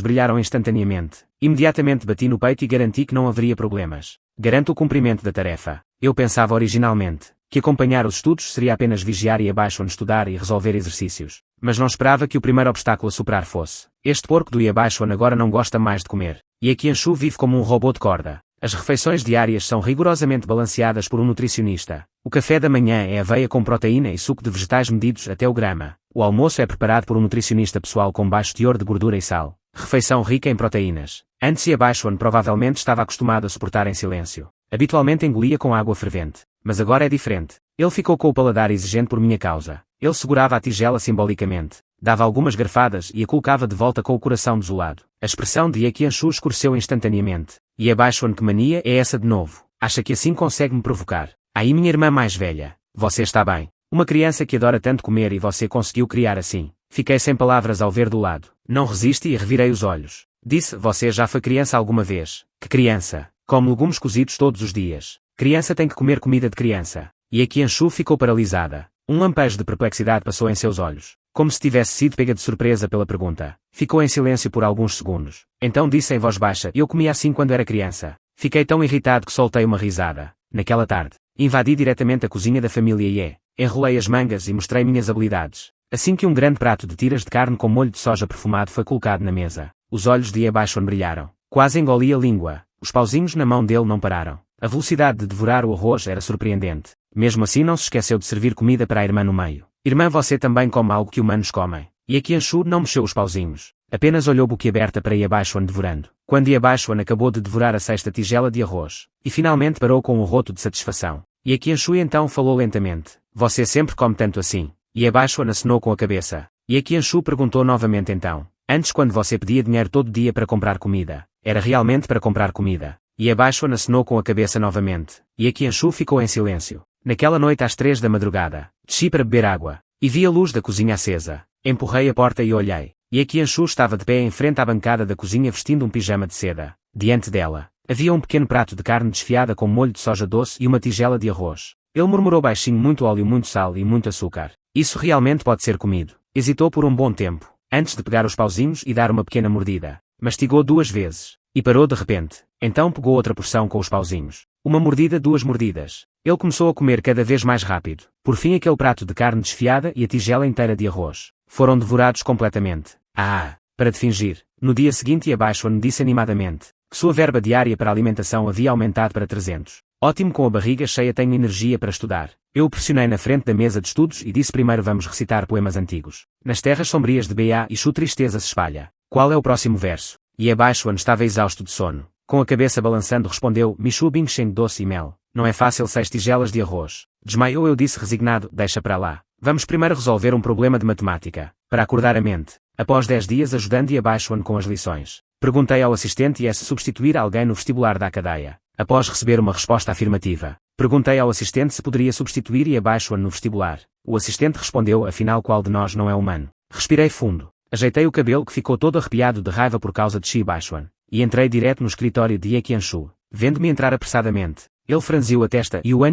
brilharam instantaneamente. Imediatamente bati no peito e garanti que não haveria problemas. Garanto o cumprimento da tarefa. Eu pensava originalmente que acompanhar os estudos seria apenas vigiar e Abaixo estudar e resolver exercícios. Mas não esperava que o primeiro obstáculo a superar fosse: este porco do Abaixo agora não gosta mais de comer. E Qianshu vive como um robô de corda. As refeições diárias são rigorosamente balanceadas por um nutricionista. O café da manhã é aveia com proteína e suco de vegetais medidos até o grama. O almoço é preparado por um nutricionista pessoal com baixo teor de gordura e sal. Refeição rica em proteínas. Antes Abaixo provavelmente estava acostumado a suportar em silêncio. Habitualmente engolia com água fervente. Mas agora é diferente. Ele ficou com o paladar exigente por minha causa. Ele segurava a tigela simbolicamente, dava algumas garfadas e a colocava de volta com o coração desolado. A expressão de Qianshu escureceu instantaneamente. E Abaixo, que mania é essa de novo? Acha que assim consegue me provocar? Aí, minha irmã mais velha. Você está bem. Uma criança que adora tanto comer e você conseguiu criar assim. Fiquei sem palavras ao ver do lado. Não resisti e revirei os olhos. Disse: você já foi criança alguma vez? Que criança? Come legumes cozidos todos os dias. Criança tem que comer comida de criança. E Qianshu ficou paralisada. Um lampejo de perplexidade passou em seus olhos, como se tivesse sido pega de surpresa pela pergunta. Ficou em silêncio por alguns segundos. Então disse em voz baixa: eu comia assim quando era criança. Fiquei tão irritado que soltei uma risada. Naquela tarde, invadi diretamente a cozinha da família e enrolei as mangas e mostrei minhas habilidades. Assim que um grande prato de tiras de carne com molho de soja perfumado foi colocado na mesa, os olhos de Abaixo brilharam. Quase engoli a língua. Os pauzinhos na mão dele não pararam. A velocidade de devorar o arroz era surpreendente. Mesmo assim não se esqueceu de servir comida para a irmã no meio. Irmã, você também come algo que humanos comem. E Qianshu não mexeu os pauzinhos. Apenas olhou boquiaberta para Abaixo devorando. Quando Abaixo acabou de devorar a sexta tigela de arroz, e finalmente parou com um roto de satisfação. E Qianshu então falou lentamente: você sempre come tanto assim? E Abaixo acenou com a cabeça. E Qianshu perguntou novamente então: antes, quando você pedia dinheiro todo dia para comprar comida, era realmente para comprar comida? E Abaixo acenou com a cabeça novamente. E Qianshu ficou em silêncio. Naquela noite às 3 da madrugada, desci para beber água, e vi a luz da cozinha acesa. Empurrei a porta e olhei. E Qianshu estava de pé em frente à bancada da cozinha vestindo um pijama de seda. Diante dela, havia um pequeno prato de carne desfiada com molho de soja doce e uma tigela de arroz. Ele murmurou baixinho: muito óleo, muito sal e muito açúcar. Isso realmente pode ser comido. Hesitou por um bom tempo, antes de pegar os pauzinhos e dar uma pequena mordida. Mastigou 2 vezes. E parou de repente. Então pegou outra porção com os pauzinhos. Uma mordida, 2 mordidas. Ele começou a comer cada vez mais rápido. Por fim, aquele prato de carne desfiada e a tigela inteira de arroz foram devorados completamente. Para de fingir. No dia seguinte, Abaixo disse animadamente que sua verba diária para alimentação havia aumentado para 300. Ótimo, com a barriga cheia tenho energia para estudar. Eu o pressionei na frente da mesa de estudos e disse: primeiro vamos recitar poemas antigos. Nas terras sombrias de Ba-Ishu tristeza se espalha. Qual é o próximo verso? E Abaixo estava exausto de sono. Com a cabeça balançando respondeu: Michu Bingchen doce e mel. Não é fácil 6 tigelas de arroz. Desmaiou. Eu disse resignado: deixa para lá. Vamos primeiro resolver um problema de matemática, para acordar a mente. Após 10 dias ajudando Abaixo com as lições, perguntei ao assistente se substituir alguém no vestibular da cadeia. Após receber uma resposta afirmativa, perguntei ao assistente se poderia substituir Abaixo no vestibular. O assistente respondeu: afinal, qual de nós não é humano? Respirei fundo. Ajeitei o cabelo que ficou todo arrepiado de raiva por causa de Abaixo e entrei direto no escritório de Qianshu. Vendo-me entrar apressadamente, ele franziu a testa. Yuan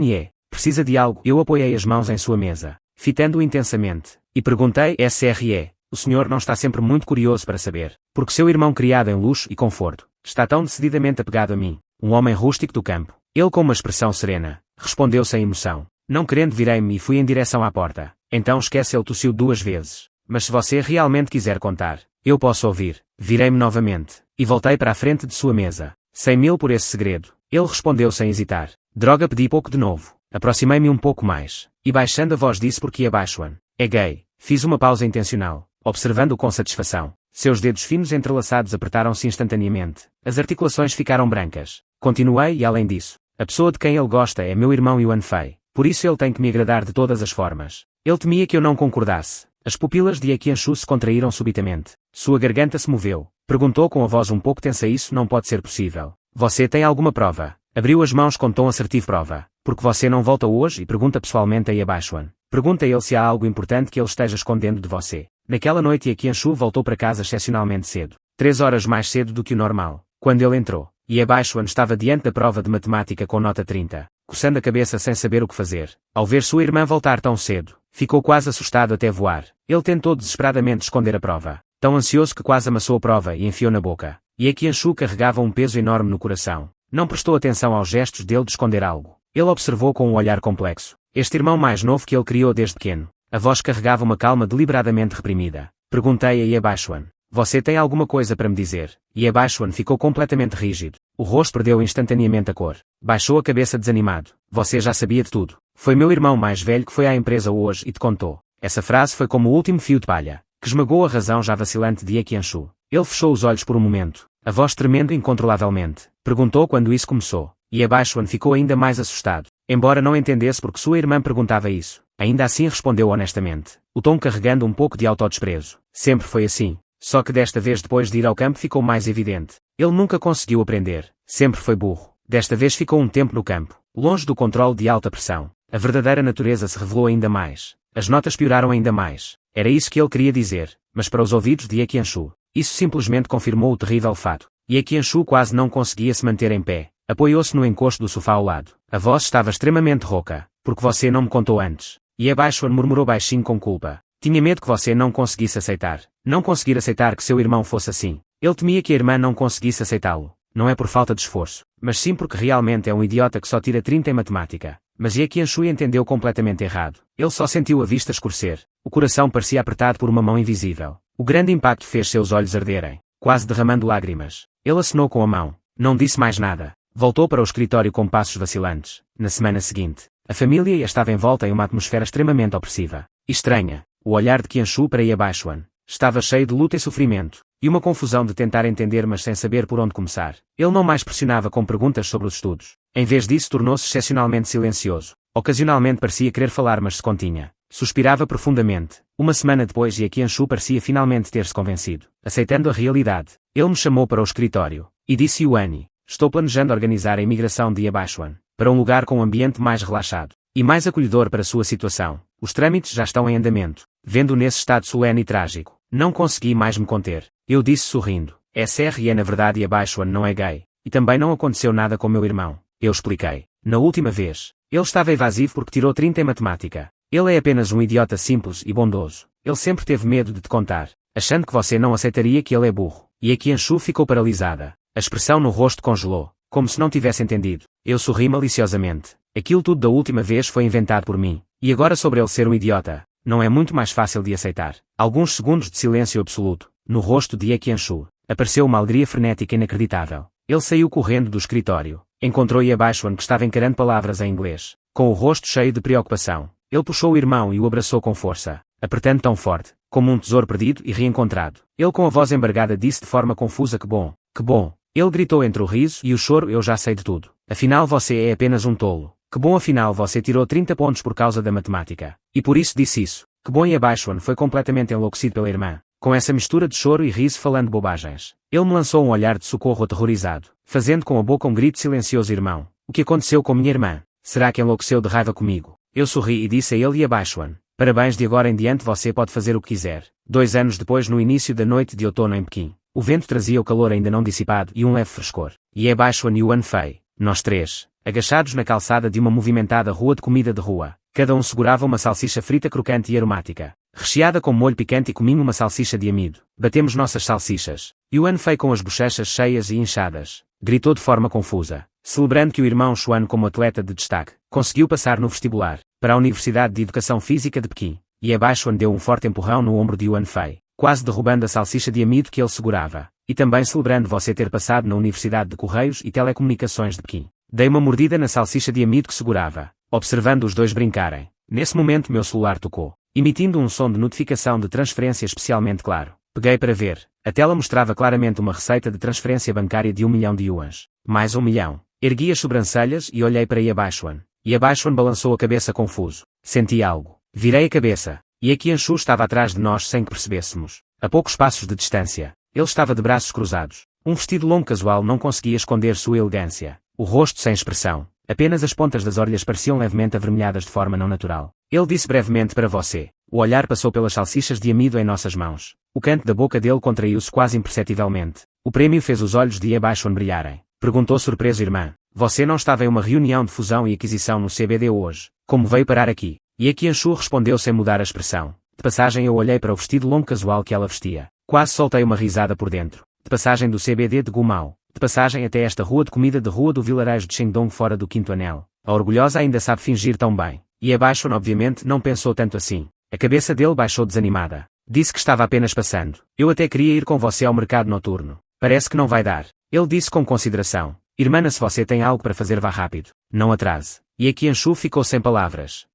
precisa de algo? Eu apoiei as mãos em sua mesa, fitando-o intensamente, e perguntei: SRE, o senhor não está sempre muito curioso para saber, porque seu irmão, criado em luxo e conforto, está tão decididamente apegado a mim, um homem rústico do campo? Ele, com uma expressão serena, respondeu sem emoção. Não querendo, virei-me e fui em direção à porta. Então esquece, ele tossiu 2 vezes. Mas se você realmente quiser contar, eu posso ouvir. Virei-me novamente, e voltei para a frente de sua mesa. 100 mil por esse segredo. Ele respondeu sem hesitar. Droga, pedi pouco de novo. Aproximei-me um pouco mais, e baixando a voz disse porque abaixo-an. É gay. Fiz uma pausa intencional, observando-o com satisfação. Seus dedos finos entrelaçados apertaram-se instantaneamente. As articulações ficaram brancas. Continuei e além disso, a pessoa de quem ele gosta é meu irmão Yuan Fei. Por isso ele tem que me agradar de todas as formas. Ele temia que eu não concordasse. As pupilas de Ye Qianshu se contraíram subitamente. Sua garganta se moveu. Perguntou com a voz um pouco tensa: isso não pode ser possível. Você tem alguma prova? Abriu as mãos com tom assertivo. Prova. Porque você não volta hoje e pergunta pessoalmente a Yabaixuan. Pergunta a ele se há algo importante que ele esteja escondendo de você. Naquela noite Ye Qianshu voltou para casa excepcionalmente cedo. 3 horas mais cedo do que o normal. Quando ele entrou, Yabaixuan estava diante da prova de matemática com nota 30. Coçando a cabeça sem saber o que fazer. Ao ver sua irmã voltar tão cedo, ficou quase assustado até voar. Ele tentou desesperadamente esconder a prova. Tão ansioso que quase amassou a prova e enfiou na boca. Ye Qianshu carregava um peso enorme no coração. Não prestou atenção aos gestos dele de esconder algo. Ele observou com um olhar complexo. Este irmão mais novo que ele criou desde pequeno. A voz carregava uma calma deliberadamente reprimida. Perguntei a Yabaixuan. Você tem alguma coisa para me dizer? Yabaixuan ficou completamente rígido. O rosto perdeu instantaneamente a cor. Baixou a cabeça desanimado. Você já sabia de tudo. Foi meu irmão mais velho que foi à empresa hoje e te contou. Essa frase foi como o último fio de palha, que esmagou a razão já vacilante de Ye Qianshu. Ele fechou os olhos por um momento, a voz tremendo incontrolavelmente. Perguntou quando isso começou. Yabaixuan ficou ainda mais assustado. Embora não entendesse porque sua irmã perguntava isso, ainda assim respondeu honestamente, o tom carregando um pouco de autodesprezo. Sempre foi assim. Só que desta vez depois de ir ao campo ficou mais evidente. Ele nunca conseguiu aprender. Sempre foi burro. Desta vez ficou um tempo no campo, longe do controle de alta pressão. A verdadeira natureza se revelou ainda mais. As notas pioraram ainda mais. Era isso que ele queria dizer, mas para os ouvidos de Ye Qianshu, isso simplesmente confirmou o terrível fato. Ye Qianshu quase não conseguia se manter em pé. Apoiou-se no encosto do sofá ao lado. A voz estava extremamente rouca. Porque você não me contou antes. Yabaixuan murmurou baixinho com culpa. Tinha medo que você não conseguisse aceitar. Não conseguir aceitar que seu irmão fosse assim. Ele temia que a irmã não conseguisse aceitá-lo. Não é por falta de esforço, mas sim porque realmente é um idiota que só tira 30 em matemática. Mas Ye Qianshu entendeu completamente errado. Ele só sentiu a vista escurecer. O coração parecia apertado por uma mão invisível. O grande impacto fez seus olhos arderem, quase derramando lágrimas. Ele acenou com a mão. Não disse mais nada. Voltou para o escritório com passos vacilantes. Na semana seguinte, a família estava envolta em uma atmosfera extremamente opressiva e estranha. O olhar de Qianshu para Yabaixuan estava cheio de luta e sofrimento, e uma confusão de tentar entender mas sem saber por onde começar. Ele não mais pressionava com perguntas sobre os estudos. Em vez disso tornou-se excepcionalmente silencioso. Ocasionalmente parecia querer falar mas se continha. Suspirava profundamente. Uma semana depois Ye Qianshu parecia finalmente ter-se convencido. Aceitando a realidade, ele me chamou para o escritório, e disse: Yuani, estou planejando organizar a imigração de Yabaixuan para um lugar com um ambiente mais relaxado e mais acolhedor para sua situação. Os trâmites já estão em andamento. Vendo-o nesse estado solene e trágico, não consegui mais me conter. Eu disse sorrindo: SRE na verdade Yabaixuan não é gay. E também não aconteceu nada com meu irmão. Eu expliquei. Na última vez, ele estava evasivo porque tirou 30 em matemática. Ele é apenas um idiota simples e bondoso. Ele sempre teve medo de te contar, achando que você não aceitaria que ele é burro. E a Qianshu ficou paralisada. A expressão no rosto congelou, como se não tivesse entendido. Eu sorri maliciosamente. Aquilo tudo da última vez foi inventado por mim. E agora sobre ele ser um idiota, não é muito mais fácil de aceitar. Alguns segundos de silêncio absoluto. No rosto de Ye Qianshu apareceu uma alegria frenética inacreditável. Ele saiu correndo do escritório. Encontrou Yabaixuan que estava encarando palavras em inglês, com o rosto cheio de preocupação. Ele puxou o irmão e o abraçou com força, apertando tão forte, como um tesouro perdido e reencontrado. Ele com a voz embargada disse de forma confusa: que bom, que bom. Ele gritou entre o riso e o choro: eu já sei de tudo. Afinal você é apenas um tolo. Que bom, afinal você tirou 30 pontos por causa da matemática. E por isso disse isso. Que bom. Yabaixuan foi completamente enlouquecido pela irmã, com essa mistura de choro e riso falando bobagens. Ele me lançou um olhar de socorro aterrorizado, fazendo com a boca um grito silencioso: irmão, o que aconteceu com minha irmã? Será que enlouqueceu de raiva comigo? Eu sorri e disse a ele: Yabaixuan, parabéns, de agora em diante você pode fazer o que quiser. 2 anos depois, no início da noite de outono em Pequim, o vento trazia o calor ainda não dissipado e um leve frescor. Yabaixuan e Yuan Fei, nós três, agachados na calçada de uma movimentada rua de comida de rua, cada um segurava uma salsicha frita crocante e aromática, recheada com molho picante, e cominho uma salsicha de amido. Batemos nossas salsichas. Yuan Fei, com as bochechas cheias e inchadas, gritou de forma confusa, celebrando que o irmão Xuan, como atleta de destaque, conseguiu passar no vestibular para a Universidade de Educação Física de Pequim. Yabaixuan deu um forte empurrão no ombro de Yuan Fei, quase derrubando a salsicha de amido que ele segurava, e também celebrando você ter passado na Universidade de Correios e Telecomunicações de Pequim. Dei uma mordida na salsicha de amido que segurava, observando os dois brincarem. Nesse momento meu celular tocou, emitindo um som de notificação de transferência especialmente claro. Peguei para ver. A tela mostrava claramente uma receita de transferência bancária de 1 milhão de yuans. Mais 1 milhão. Ergui as sobrancelhas e olhei para Yabachuan. Yabachuan balançou a cabeça confuso. Senti algo. Virei a cabeça. Ye Qianshu estava atrás de nós sem que percebêssemos. A poucos passos de distância. Ele estava de braços cruzados. Um vestido longo casual não conseguia esconder sua elegância. O rosto sem expressão. Apenas as pontas das orelhas pareciam levemente avermelhadas de forma não natural. Ele disse brevemente para você. O olhar passou pelas salsichas de amido em nossas mãos. O canto da boca dele contraiu-se quase imperceptivelmente. O prêmio fez os olhos de Yabachuan brilharem. Perguntou surpreso irmã. Você não estava em uma reunião de fusão e aquisição no CBD hoje? Como veio parar aqui? Ye Qianshu respondeu sem mudar a expressão. De passagem eu olhei para o vestido longo casual que ela vestia. Quase soltei uma risada por dentro. De passagem do CBD de Gumao. De passagem até esta rua de comida de rua do vilarejo de Shandong fora do quinto anel. A orgulhosa ainda sabe fingir tão bem. E Yabachuan obviamente não pensou tanto assim. A cabeça dele baixou desanimada. Disse que estava apenas passando. Eu até queria ir com você ao mercado noturno. Parece que não vai dar. Ele disse com consideração. Irmã, se você tem algo para fazer, vá rápido. Não atrase. Ye Qianshu ficou sem palavras.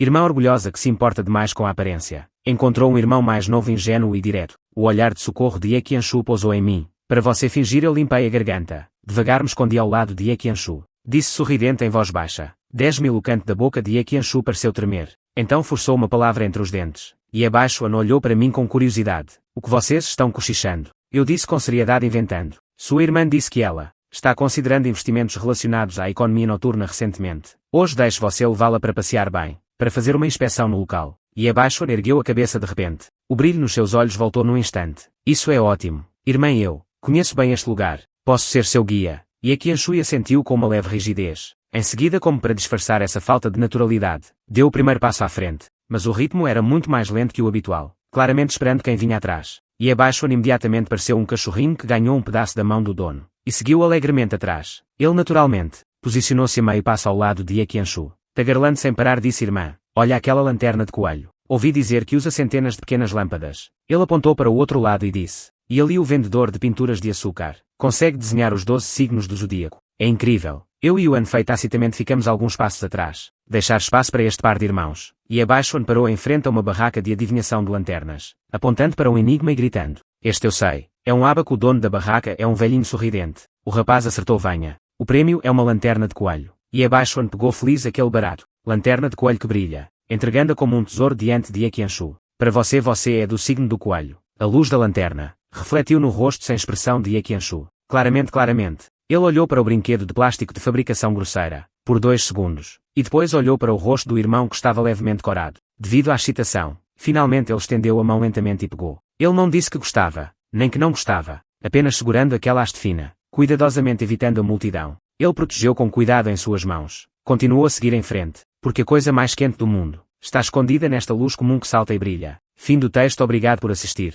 Irmã orgulhosa que se importa demais com a aparência. Encontrou um irmão mais novo ingênuo e direto. O olhar de socorro de Ye Qianshu pousou em mim. Para você fingir eu limpei a garganta. Devagar me escondi ao lado de Ye Qianshu. Disse sorridente em voz baixa. 10.000 O canto da boca de Ye Qianshu pareceu tremer. Então forçou uma palavra entre os dentes. E Yabachuan olhou para mim com curiosidade. O que vocês estão cochichando? Eu disse com seriedade inventando. Sua irmã disse que ela está considerando investimentos relacionados à economia noturna recentemente. Hoje deixo você levá-la para passear bem, para fazer uma inspeção no local. E Yabachuan ergueu a cabeça de repente. O brilho nos seus olhos voltou num instante. Isso é ótimo. Irmã, eu conheço bem este lugar. Posso ser seu guia. E Ye Qianshu assentiu com uma leve rigidez. Em seguida, como para disfarçar essa falta de naturalidade, deu o primeiro passo à frente. Mas o ritmo era muito mais lento que o habitual, claramente esperando quem vinha atrás. E Yabachuan imediatamente pareceu um cachorrinho que ganhou um pedaço da mão do dono, e seguiu alegremente atrás. Ele naturalmente posicionou-se a meio passo ao lado de Ye Qianshu. Tagarelando sem parar disse irmã, olha aquela lanterna de coelho. Ouvi dizer que usa centenas de pequenas lâmpadas. Ele apontou para o outro lado e disse, e ali o vendedor de pinturas de açúcar. Consegue desenhar os 12 signos do zodíaco. É incrível. Eu e o Anfei tacitamente ficamos alguns passos atrás. Deixar espaço para este par de irmãos. E Yabachuan parou em frente a uma barraca de adivinhação de lanternas, apontando para um enigma e gritando. Este eu sei. É um ábaco. O dono da barraca é um velhinho sorridente. O rapaz acertou venha. O prêmio é uma lanterna de coelho. E Yabachuan pegou feliz aquele barato. Lanterna de coelho que brilha, entregando-a como um tesouro diante de Ye Qianshu. Para você é do signo do coelho. A luz da lanterna refletiu no rosto sem expressão de Ye Qianshu. Claramente. Ele olhou para o brinquedo de plástico de fabricação grosseira, por 2 segundos, e depois olhou para o rosto do irmão que estava levemente corado, devido à excitação. Finalmente ele estendeu a mão lentamente e pegou. Ele não disse que gostava, nem que não gostava, apenas segurando aquela haste fina, cuidadosamente evitando a multidão. Ele protegeu com cuidado em suas mãos. Continuou a seguir em frente, porque a coisa mais quente do mundo está escondida nesta luz comum que salta e brilha. Fim do texto. Obrigado por assistir.